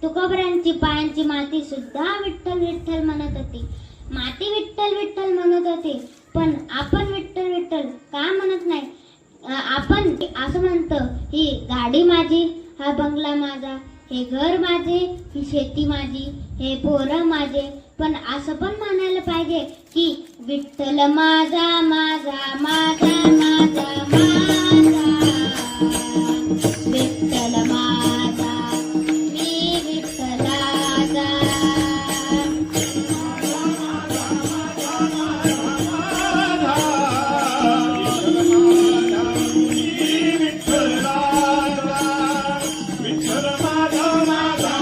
तुकोबरांची पायांची माती सुद्धा विठ्ठल विठ्ठल म्हणत होती. माती विठ्ठल विठ्ठल म्हणत होती, पण आपण विठ्ठल विठ्ठल का म्हणत नाही? आपण असं म्हणतो, ही गाडी माझी, हा बंगला माझा, हे घर माझे, ही शेती माझी, हे पोरं माझे. पण असं पण म्हणायला पाहिजे की विठ्ठल माझा माझा माझा माझा माझा, विठ्ठल माझा मी विठ्ठलाचा. विठ्ठल माझा माझा